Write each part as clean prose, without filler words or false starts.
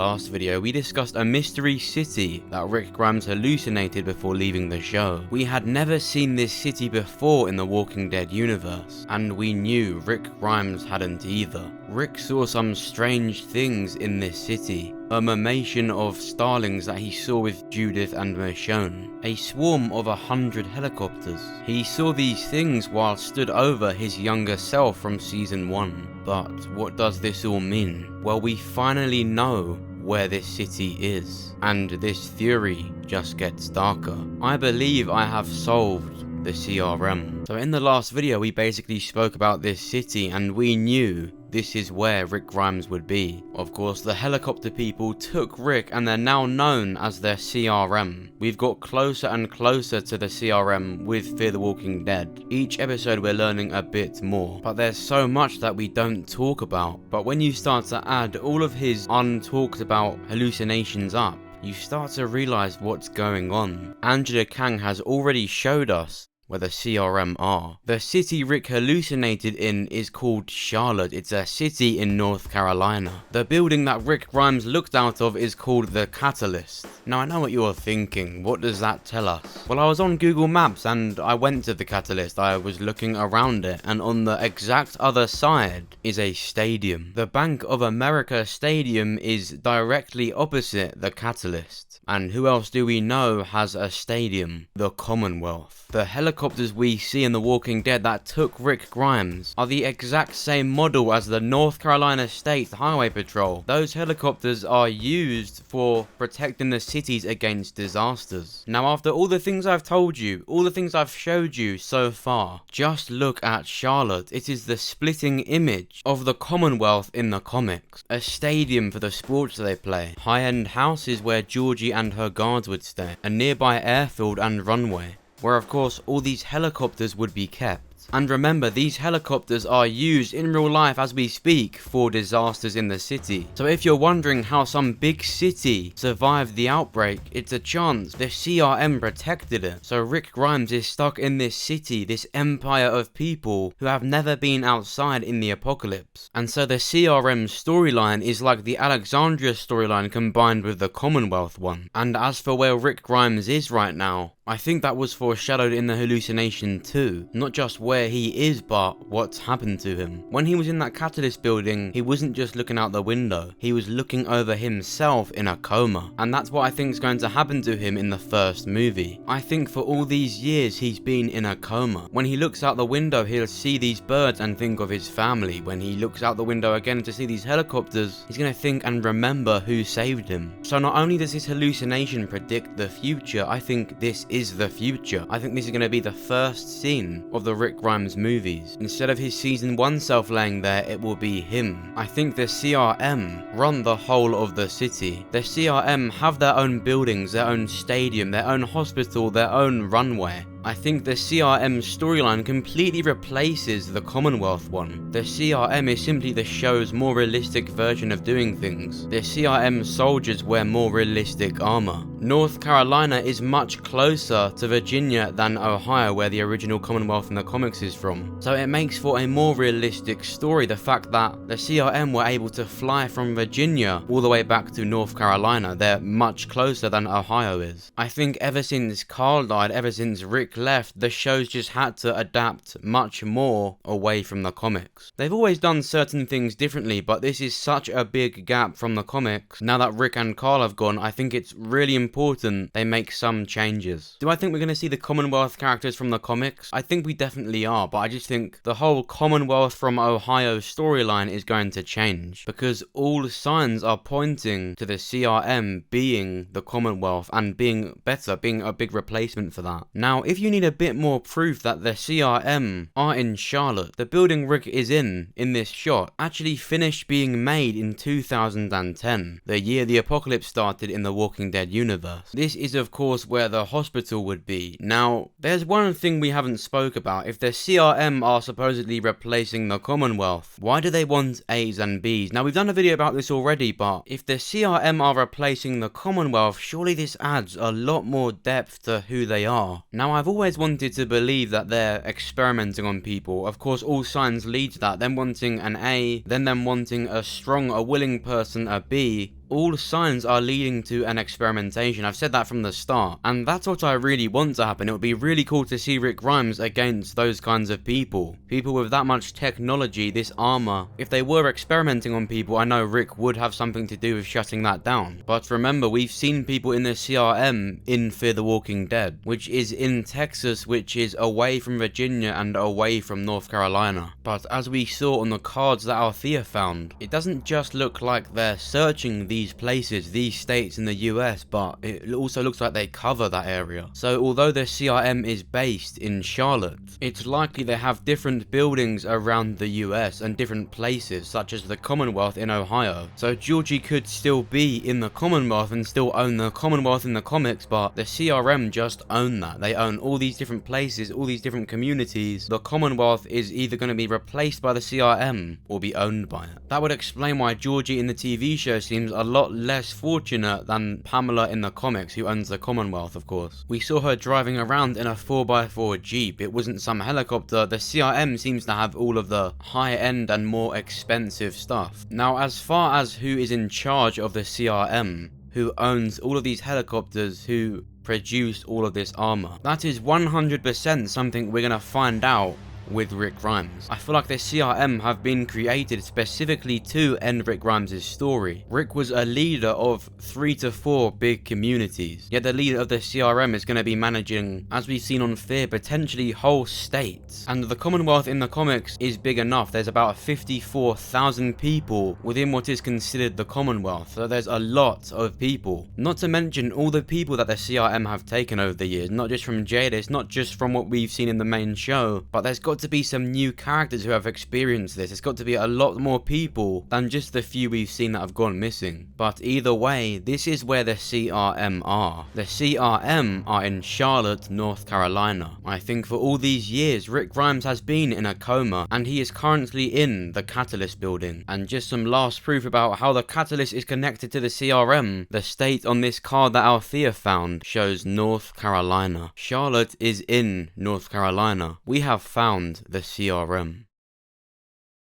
last video, we discussed a mystery city that Rick Grimes hallucinated before leaving the show. We had never seen this city before in the Walking Dead universe, and we knew Rick Grimes hadn't either. Rick saw some strange things in this city. A mimation of starlings that he saw with Judith and Michonne. A swarm of 100 helicopters. He saw these things while stood over his younger self from season 1. But what does this all mean? Well, we finally know where this city is, and this theory just gets darker. I believe I have solved the CRM. So in the last video we basically spoke about this city and we knew this is where Rick Grimes would be. Of course, the helicopter people took Rick and they're now known as their CRM. We've got closer and closer to the CRM with Fear the Walking Dead. Each episode we're learning a bit more, but there's so much that we don't talk about. But when you start to add all of his untalked about hallucinations up, you start to realize what's going on. Angela Kang has already showed us where the CRM are. The city Rick hallucinated in is called Charlotte. It's a city in North Carolina. The building that Rick Grimes looked out of is called the Catalyst. Now I know what you're thinking, what does that tell us? Well, I was on Google Maps and I went to the Catalyst. I was looking around it and on the exact other side is a stadium. The Bank of America Stadium is directly opposite the Catalyst. And who else do we know has a stadium? The Commonwealth. The helicopters we see in The Walking Dead that took Rick Grimes are the exact same model as the North Carolina State Highway Patrol. Those helicopters are used for protecting the cities against disasters. Now, after all the things I've told you, all the things I've showed you so far, just look at Charlotte. It is the splitting image of the Commonwealth in the comics. A stadium for the sports they play. High-end houses where Georgie and her guards would stay. A nearby airfield and runway, where of course all these helicopters would be kept. And remember, these helicopters are used in real life as we speak for disasters in the city. So if you're wondering how some big city survived the outbreak, it's a chance. The CRM protected it. So Rick Grimes is stuck in this city, this empire of people who have never been outside in the apocalypse. And so the CRM storyline is like the Alexandria storyline combined with the Commonwealth one. And as for where Rick Grimes is right now, I think that was foreshadowed in the hallucination too. Not just where he is, but what's happened to him. When he was in that Catalyst building, he wasn't just looking out the window. He was looking over himself in a coma. And that's what I think is going to happen to him in the first movie. I think for all these years, he's been in a coma. When he looks out the window, he'll see these birds and think of his family. When he looks out the window again to see these helicopters, he's going to think and remember who saved him. So not only does his hallucination predict the future, I think this is the future. I think this is going to be the first scene of the Rick Grimes movies. Instead of his season 1 self laying there, it will be him. I think the CRM run the whole of the city. The CRM have their own buildings, their own stadium, their own hospital, their own runway. I think the CRM storyline completely replaces the Commonwealth one. The CRM is simply the show's more realistic version of doing things. The CRM soldiers wear more realistic armor. North Carolina is much closer to Virginia than Ohio, where the original Commonwealth in the comics is from. So it makes for a more realistic story, the fact that the CRM were able to fly from Virginia all the way back to North Carolina. They're much closer than Ohio is. I think ever since Carl died, ever since Rick left, the show's just had to adapt much more away from the comics. They've always done certain things differently, but this is such a big gap from the comics. Now that Rick and Carl have gone, I think it's really important they make some changes. Do I think we're going to see the Commonwealth characters from the comics? I think we definitely are, but I just think the whole Commonwealth from Ohio storyline is going to change, because all signs are pointing to the CRM being the Commonwealth and being better, being a big replacement for that. Now, if you need a bit more proof that the CRM are in Charlotte, the building Rick is in this shot, actually finished being made in 2010, the year the apocalypse started in the Walking Dead universe. This is of course where the hospital would be. Now, there's one thing we haven't spoke about. If the CRM are supposedly replacing the Commonwealth, why do they want A's and B's? Now, we've done a video about this already, but if the CRM are replacing the Commonwealth, surely this adds a lot more depth to who they are. Now, I've always wanted to believe that they're experimenting on people. Of course, all signs lead to that. Them wanting an A, then them wanting a willing person, a B, All signs are leading to an experimentation. I've said that from the start, and that's what I really want to happen. It would be really cool to see Rick Grimes against those kinds of people with that much technology, this armor. If they were experimenting on people, I know Rick would have something to do with shutting that down. But remember, we've seen people in the CRM in Fear the Walking Dead, which is in Texas, which is away from Virginia and away from North Carolina. But as we saw on the cards that Althea found, it doesn't just look like they're searching these places, these states in the US, but it also looks like they cover that area. So although the CRM is based in Charlotte, it's likely they have different buildings around the US and different places, such as the Commonwealth in Ohio. So Georgie could still be in the Commonwealth and still own the Commonwealth in the comics, but the CRM just own that. They own all these different places, all these different communities. The Commonwealth is either going to be replaced by the CRM or be owned by it. That would explain why Georgie in the TV show seems a lot less fortunate than Pamela in the comics, who owns the Commonwealth, of course. We saw her driving around in a 4x4 Jeep. It wasn't some helicopter. The CRM seems to have all of the high-end and more expensive stuff. Now, as far as who is in charge of the CRM, who owns all of these helicopters, who produced all of this armor, that is 100% something we're gonna find out with Rick Grimes. I feel like the CRM have been created specifically to end Rick Grimes' story. Rick was a leader of 3 to 4 big communities, yet the leader of the CRM is going to be managing, as we've seen on Fear, potentially whole states. And the Commonwealth in the comics is big enough. There's about 54,000 people within what is considered the Commonwealth, so there's a lot of people. Not to mention all the people that the CRM have taken over the years, not just from Jadis, not just from what we've seen in the main show, but there's got to be some new characters who have experienced this. It's got to be a lot more people than just the few we've seen that have gone missing. But either way, this is where the CRM are. The CRM are in Charlotte, North Carolina. I think for all these years, Rick Grimes has been in a coma, and he is currently in the Catalyst building. And just some last proof about how the Catalyst is connected to the CRM, the state on this card that Althea found shows North Carolina. Charlotte is in North Carolina. We have found the CRM.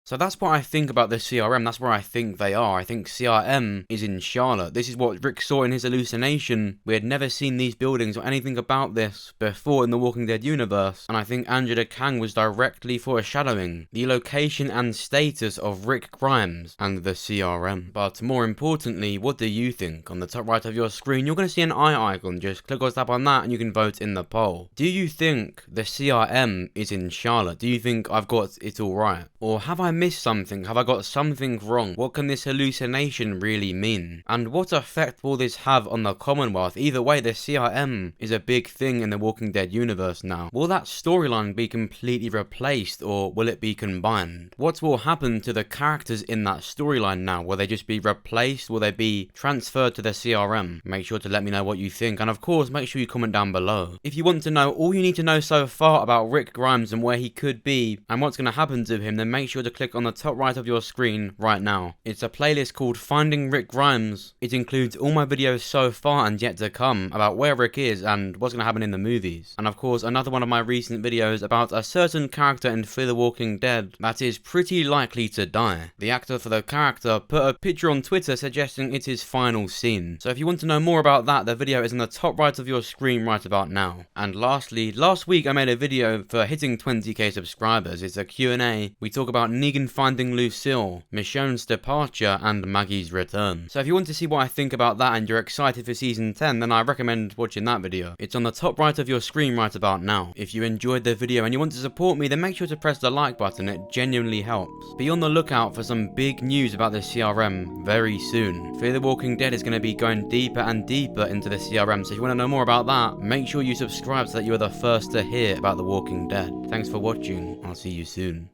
So that's what I think about the CRM, that's where I think they are. I think CRM is in Charlotte. This is what Rick saw in his hallucination. We had never seen these buildings or anything about this before in the Walking Dead universe, and I think Angela Kang was directly foreshadowing the location and status of Rick Grimes and the CRM. But more importantly, what do you think? On the top right of your screen, you're going to see an eye icon. Just click or tap on that and you can vote in the poll. Do you think the CRM is in Charlotte? Do you think I've got it all right? Or have I missed something? Have I got something wrong? What can this hallucination really mean? And what effect will this have on the Commonwealth? Either way, the CRM is a big thing in the Walking Dead universe now. Will that storyline be completely replaced, or will it be combined? What will happen to the characters in that storyline now? Will they just be replaced? Will they be transferred to the CRM? Make sure to let me know what you think, and of course, make sure you comment down below. If you want to know all you need to know so far about Rick Grimes and where he could be and what's going to happen to him, then make sure to click on the top right of your screen right now. It's a playlist called Finding Rick Grimes. It includes all my videos so far and yet to come about where Rick is and what's going to happen in the movies. And of course, another one of my recent videos about a certain character in Fear the Walking Dead that is pretty likely to die. The actor for the character put a picture on Twitter suggesting it's his final scene. So if you want to know more about that, the video is on the top right of your screen right about now. And lastly, last week I made a video for hitting 20k subscribers. It's a Q&A. We talk about Negan finding Lucille, Michonne's departure, and Maggie's return. So if you want to see what I think about that and you're excited for season 10, then I recommend watching that video. It's on the top right of your screen right about now. If you enjoyed the video and you want to support me, then make sure to press the like button. It genuinely helps. Be on the lookout for some big news about the CRM very soon. Fear the Walking Dead is going to be going deeper and deeper into the CRM, so if you want to know more about that, make sure you subscribe so that you are the first to hear about the Walking Dead. Thanks for watching. I'll see you soon.